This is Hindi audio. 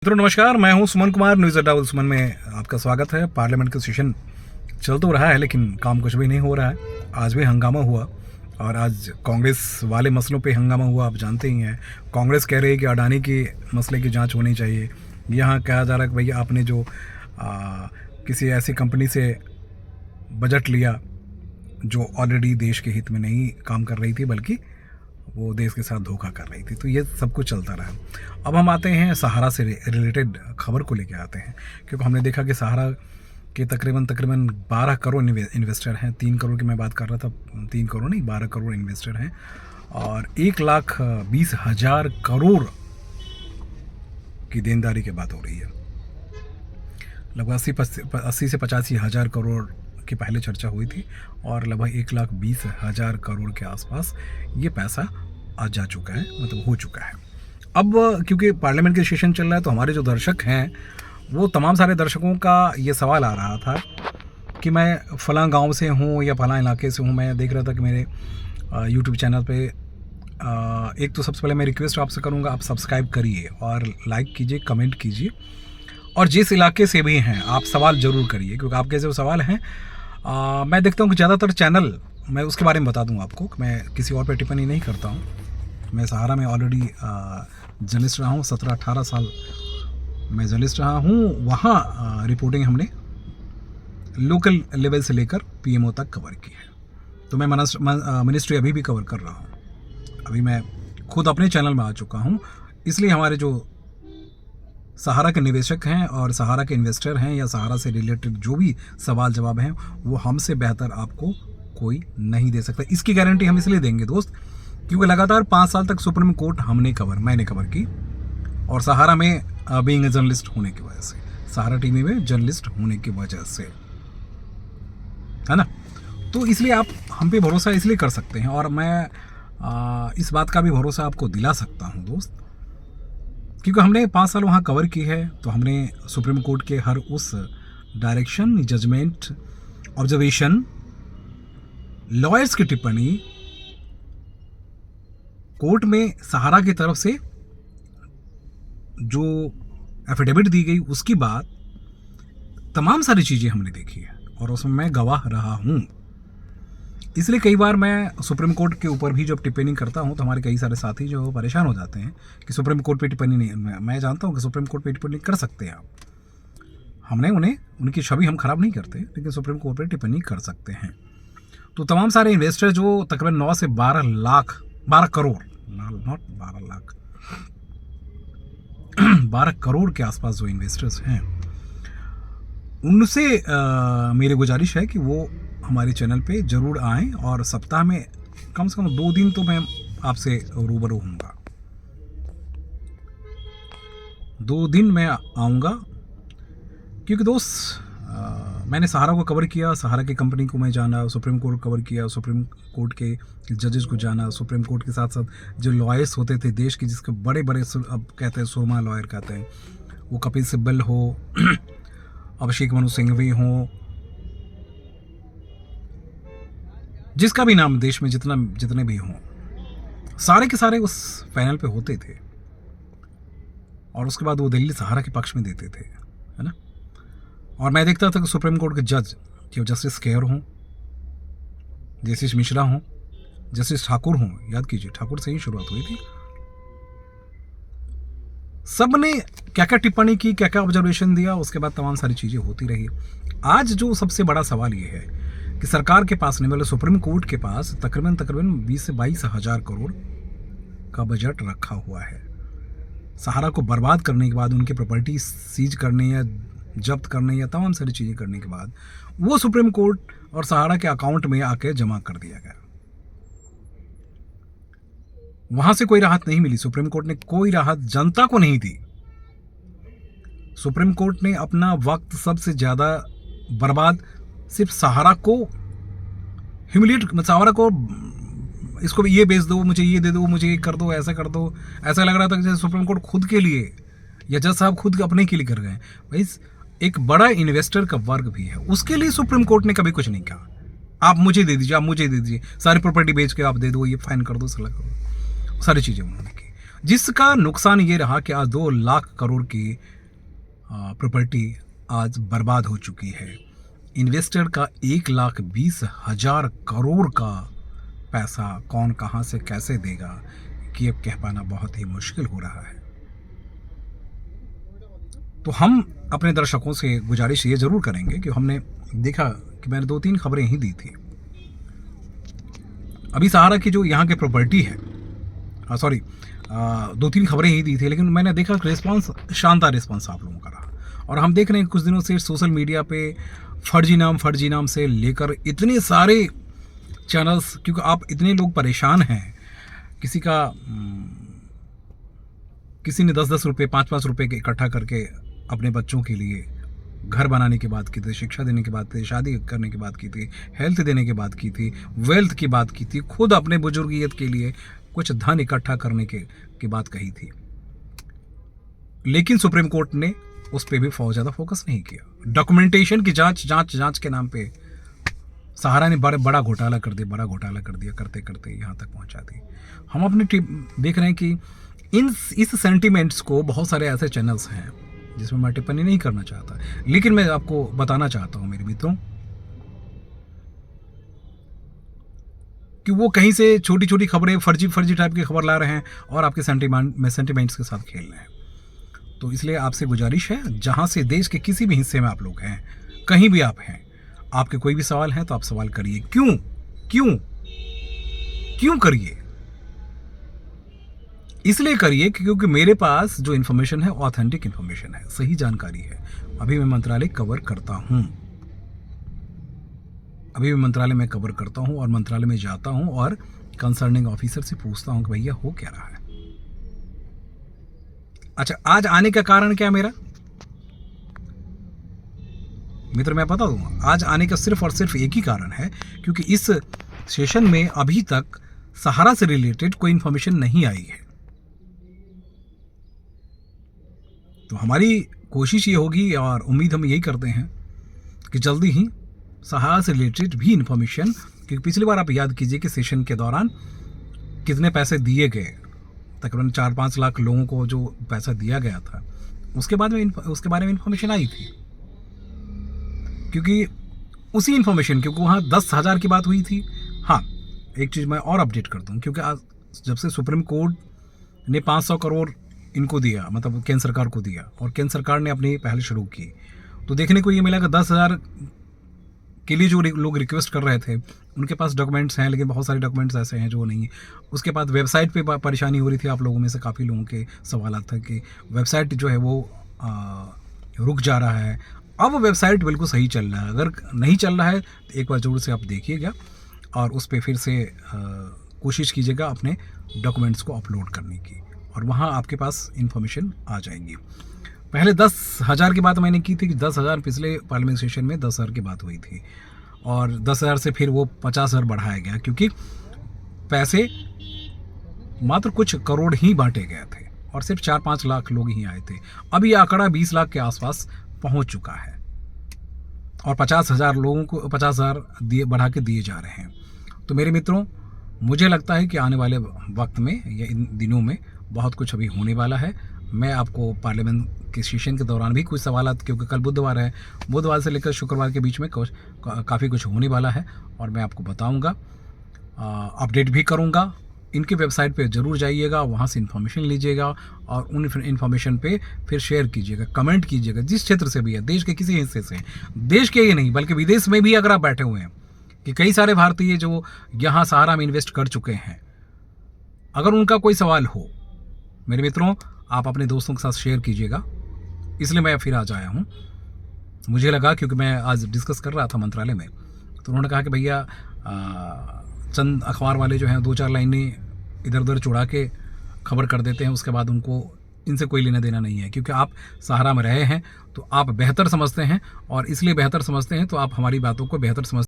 मित्रों नमस्कार, मैं हूं सुमन कुमार। न्यूज़ अड्डा सुमन में आपका स्वागत है। पार्लियामेंट का सेशन चल तो रहा है लेकिन काम कुछ भी नहीं हो रहा है। आज भी हंगामा हुआ और आज कांग्रेस वाले मसलों पे हंगामा हुआ। आप जानते ही हैं, कांग्रेस कह रही है कि अडानी के मसले की जांच होनी चाहिए। यहाँ कहा जा रहा है कि भैया आपने जो किसी ऐसी कंपनी से बजट लिया जो ऑलरेडी देश के हित में नहीं काम कर रही थी बल्कि वो देश के साथ धोखा कर रही थी। तो ये सब कुछ चलता रहा। अब हम आते हैं सहारा से रिलेटेड खबर को लेकर आते हैं, क्योंकि हमने देखा कि सहारा के तकरीबन 12 करोड़ इन्वेस्टर हैं। 3 करोड़ की मैं बात कर रहा था, 3 करोड़ नहीं 12 करोड़ इन्वेस्टर हैं और 1,20,000 करोड़ की देनदारी की बात हो रही है। लगभग 80 से 85 हज़ार करोड़ की पहले चर्चा हुई थी और लगभग 1,20,000 करोड़ के आसपास ये पैसा आ जा चुका है, मतलब हो चुका है। अब क्योंकि पार्लियामेंट के सेशन चल रहा है तो हमारे जो दर्शक हैं वो तमाम सारे दर्शकों का ये सवाल आ रहा था कि मैं फ़लाँ गांव से हूँ या फ़लाँ इलाके से हूँ। मैं देख रहा था कि मेरे यूट्यूब चैनल पे एक तो सबसे पहले मैं रिक्वेस्ट आपसे करूँगा, आप सब्सक्राइब करिए और लाइक कीजिए, कमेंट कीजिए और जिस इलाके से भी हैं आप सवाल ज़रूर करिए, क्योंकि आपके जो सवाल हैं मैं देखता हूँ कि ज़्यादातर चैनल, मैं उसके बारे में बता दूँ आपको कि मैं किसी और पे टिप्पणी नहीं करता हूँ। मैं सहारा में ऑलरेडी जर्नलिस्ट रहा हूँ, 17-18 साल मैं जर्नलिस्ट रहा हूँ। वहाँ रिपोर्टिंग हमने लोकल लेवल से लेकर पीएमओ तक कवर की है। तो मैं मिनिस्ट्री अभी भी कवर कर रहा हूँ। अभी मैं खुद अपने चैनल में आ चुका हूँ, इसलिए हमारे जो सहारा के निवेशक हैं और सहारा के इन्वेस्टर हैं या सहारा से रिलेटेड जो भी सवाल जवाब हैं वो हमसे बेहतर आपको कोई नहीं दे सकता। इसकी गारंटी हम इसलिए देंगे दोस्त, क्योंकि लगातार 5 साल तक सुप्रीम कोर्ट मैंने कवर की और सहारा में बीइंग ए जर्नलिस्ट होने की वजह से, सहारा टीवी में जर्नलिस्ट होने की वजह से, है ना। तो इसलिए आप हम पे भरोसा इसलिए कर सकते हैं और मैं इस बात का भी भरोसा आपको दिला सकता हूँ दोस्त, क्योंकि हमने 5 साल वहाँ कवर की है। तो हमने सुप्रीम कोर्ट के हर उस डायरेक्शन, जजमेंट, ऑब्जर्वेशन, लॉयर्स की टिप्पणी, कोर्ट में सहारा की तरफ से जो एफिडेविट दी गई उसकी बात, तमाम सारी चीज़ें हमने देखी है और उसमें मैं गवाह रहा हूँ। इसलिए कई बार मैं सुप्रीम कोर्ट के ऊपर भी जब टिप्पणी करता हूँ तो हमारे कई सारे साथी जो परेशान हो जाते हैं कि सुप्रीम कोर्ट पे टिप्पणी नहीं। मैं जानता हूँ कि सुप्रीम कोर्ट पे टिप्पणी कर सकते हैं आप, हमने उनकी छवि हम खराब नहीं करते, लेकिन सुप्रीम कोर्ट पे टिप्पणी कर सकते हैं। तो तमाम सारे इन्वेस्टर जो तकरीबन 9 से 12 करोड़, नॉट 12 लाख, 12 करोड़ के आसपास जो इन्वेस्टर्स हैं उनसे मेरी गुजारिश है कि वो हमारे चैनल पे ज़रूर आएँ और सप्ताह में कम से कम 2 दिन तो मैं आपसे रूबरू होऊंगा। 2 दिन मैं आऊँगा, क्योंकि दोस्त मैंने सहारा को कवर किया, सहारा की कंपनी को मैं जाना, सुप्रीम कोर्ट कवर किया, सुप्रीम कोर्ट के जजेस को जाना, सुप्रीम कोर्ट के साथ साथ जो लॉयर्स होते थे देश के, जिसके बड़े बड़े अब कहते हैं सुरमा लॉयर कहते हैं, वो कपिल सिब्बल हो, अभिषेक मनु सिंघवी हो, जिसका भी नाम देश में जितने भी हों, सारे के सारे उस पैनल पे होते थे और उसके बाद वो दिल्ली सहारा के पक्ष में देते थे, है ना। और मैं देखता था कि सुप्रीम कोर्ट के जज, चाहे जस्टिस केयर हों, जस्टिस मिश्रा हों, जस्टिस ठाकुर हों, याद कीजिए ठाकुर से ही शुरुआत हुई थी, सब ने क्या क्या टिप्पणी की, क्या क्या ऑब्जर्वेशन दिया, उसके बाद तमाम सारी चीज़ें होती रही। आज जो सबसे बड़ा सवाल ये है कि सरकार के पास नहीं, मतलब सुप्रीम कोर्ट के पास तकरीबन 20 से 22 हज़ार करोड़ का बजट रखा हुआ है। सहारा को बर्बाद करने के बाद, उनकी प्रॉपर्टी सीज करने या जब्त करने या तमाम सारी चीज़ें करने के बाद वो सुप्रीम कोर्ट और सहारा के अकाउंट में आके जमा कर दिया गया। वहां से कोई राहत नहीं मिली, सुप्रीम कोर्ट ने कोई राहत जनता को नहीं दी। सुप्रीम कोर्ट ने अपना वक्त सबसे ज़्यादा बर्बाद सिर्फ सहारा को ह्यूमिलिएट, सहारा को इसको ये बेच दो, मुझे ये दे दो, मुझे ये कर दो, ऐसा कर दो। ऐसा लग रहा था कि जैसे सुप्रीम कोर्ट खुद के लिए या जज साहब खुद अपने के लिए कर गए। भाई एक बड़ा इन्वेस्टर का वर्ग भी है, उसके लिए सुप्रीम कोर्ट ने कभी कुछ नहीं कहा आप मुझे दे दीजिए, आप मुझे दे दीजिए, सारी प्रॉपर्टी बेच के आप दे दो, ये फाइन कर दो, सारी चीज़ें उन्होंने की। जिसका नुकसान ये रहा कि आज 2 लाख करोड़ की प्रॉपर्टी आज बर्बाद हो चुकी है। इन्वेस्टर का 1,20,000 करोड़ का पैसा कौन कहाँ से कैसे देगा, कि अब कह पाना बहुत ही मुश्किल हो रहा है। तो हम अपने दर्शकों से गुजारिश ये ज़रूर करेंगे कि हमने देखा कि मैंने 2-3 खबरें ही दी थी। अभी सहारा की जो यहाँ की प्रॉपर्टी है, 2-3 खबरें ही दी थी, लेकिन मैंने देखा रिस्पांस, शानदार रिस्पांस आप लोगों का रहा। और हम देख रहे हैं कुछ दिनों से सोशल मीडिया पे फर्जी नाम से लेकर इतने सारे चैनल्स, क्योंकि आप इतने लोग परेशान हैं। किसी ने 10-10 रुपये, 5-5 रुपये के इकट्ठा करके अपने बच्चों के लिए घर बनाने की बात की थी, शिक्षा देने की बात की थी, शादी करने की बात की थी, हेल्थ देने की बात की थी, वेल्थ की बात की थी, खुद अपने बुजुर्गियत के लिए कुछ धन इकट्ठा करने की बात कही थी। लेकिन सुप्रीम कोर्ट ने उस पर भी बहुत ज़्यादा फोकस नहीं किया। डॉक्यूमेंटेशन की जांच के नाम पे सहारा ने बड़ा घोटाला कर दिया, करते करते यहाँ तक पहुँचा दी। हम अपनी टीम देख रहे हैं कि इस सेंटिमेंट्स को बहुत सारे ऐसे चैनल्स हैं जिसमें मैं टिप्पणी नहीं करना चाहता, लेकिन मैं आपको बताना चाहता हूँ मेरे मित्रों कि वो कहीं से छोटी छोटी खबरें, फर्जी टाइप की खबर ला रहे हैं और आपके सेंटिमेंट्स के साथ खेल रहे हैं। तो इसलिए आपसे गुजारिश है, जहाँ से देश के किसी भी हिस्से में आप लोग हैं, कहीं भी आप हैं, आपके कोई भी सवाल हैं तो आप सवाल करिए। क्यों करिए? इसलिए करिए क्योंकि मेरे पास जो इन्फॉर्मेशन है ऑथेंटिक इन्फॉर्मेशन है, सही जानकारी है। अभी मैं मंत्रालय कवर करता हूं और मंत्रालय में जाता हूं और कंसर्निंग ऑफिसर से पूछता हूं कि भैया हो क्या रहा है। अच्छा, आज आने का कारण क्या मेरा मित्र, मैं बता दूंगा। आज आने का सिर्फ और सिर्फ एक ही कारण है, क्योंकि इस सेशन में अभी तक सहारा से रिलेटेड कोई इंफॉर्मेशन नहीं आई है। तो हमारी कोशिश ये होगी और उम्मीद हम यही करते हैं कि जल्दी ही सहारा से रिलेटेड भी इंफॉर्मेशन, क्योंकि पिछली बार आप याद कीजिए कि सेशन के दौरान कितने पैसे दिए गए, तकरीबन 4-5 लाख लोगों को जो पैसा दिया गया था, उसके बारे में इंफॉर्मेशन आई थी। क्योंकि उसी इंफॉर्मेशन, क्योंकि वहाँ 10,000 की बात हुई थी। हाँ, एक चीज़ मैं और अपडेट करता हूँ, क्योंकि आज जब से सुप्रीम कोर्ट ने 500 करोड़ इनको दिया, मतलब केंद्र सरकार को दिया, और केंद्र सरकार ने अपनी पहल शुरू की, तो देखने को ये मिला कि 10,000 के लिए जो लोग रिक्वेस्ट कर रहे थे उनके पास डॉक्यूमेंट्स हैं, लेकिन बहुत सारे डॉक्यूमेंट्स ऐसे हैं जो नहीं है। उसके बाद वेबसाइट पे परेशानी हो रही थी। आप लोगों में से काफ़ी लोगों के सवाल था कि वेबसाइट जो है वो रुक जा रहा है। अब वेबसाइट बिल्कुल सही चल रहा है। अगर नहीं चल रहा है तो एक बार ज़रूर से आप देखिएगा और उस पर फिर से कोशिश कीजिएगा अपने डॉक्यूमेंट्स को अपलोड करने की, और वहाँ आपके पास इंफॉर्मेशन आ जाएगी। पहले 10,000 की बात मैंने की थी कि 10,000 पिछले पार्लियामेंट सेशन में 10,000 की बात हुई थी, और 10,000 से फिर वो 50,000 बढ़ाया गया, क्योंकि पैसे मात्र कुछ करोड़ ही बांटे गए थे और सिर्फ 4-5 लाख लोग ही आए थे। अब ये आंकड़ा 20 लाख के आसपास पहुंच चुका है और 50,000 लोगों को 50,000 बढ़ा के दिए जा रहे हैं। तो मेरे मित्रों, मुझे लगता है कि आने वाले वक्त में या इन दिनों में बहुत कुछ अभी होने वाला है। मैं आपको पार्लियामेंट के सेशन के दौरान भी कुछ सवाल, क्योंकि कल बुधवार है, बुधवार से लेकर शुक्रवार के बीच में काफ़ी कुछ होने वाला है और मैं आपको बताऊंगा, अपडेट भी करूंगा। इनकी वेबसाइट पे ज़रूर जाइएगा, वहाँ से इन्फॉर्मेशन लीजिएगा और उन इन्फॉर्मेशन पे फिर शेयर कीजिएगा, कमेंट कीजिएगा। जिस क्षेत्र से भी है, देश के किसी हिस्से से, देश के ही नहीं बल्कि विदेश में भी अगर आप बैठे हुए हैं, कि कई सारे भारतीय जो यहाँ सहारा में इन्वेस्ट कर चुके हैं, अगर उनका कोई सवाल हो मेरे मित्रों, आप अपने दोस्तों के साथ शेयर कीजिएगा। इसलिए मैं फिर आज आया हूँ। मुझे लगा, क्योंकि मैं आज डिस्कस कर रहा था मंत्रालय में, तो उन्होंने कहा कि भैया चंद अखबार वाले जो हैं 2-4 लाइनें इधर उधर चुड़ा के खबर कर देते हैं, उसके बाद उनको इनसे कोई लेना देना नहीं है। क्योंकि आप सहारा में रहे हैं तो आप बेहतर समझते हैं, और इसलिए बेहतर समझते हैं तो आप हमारी बातों को बेहतर समझते हैं।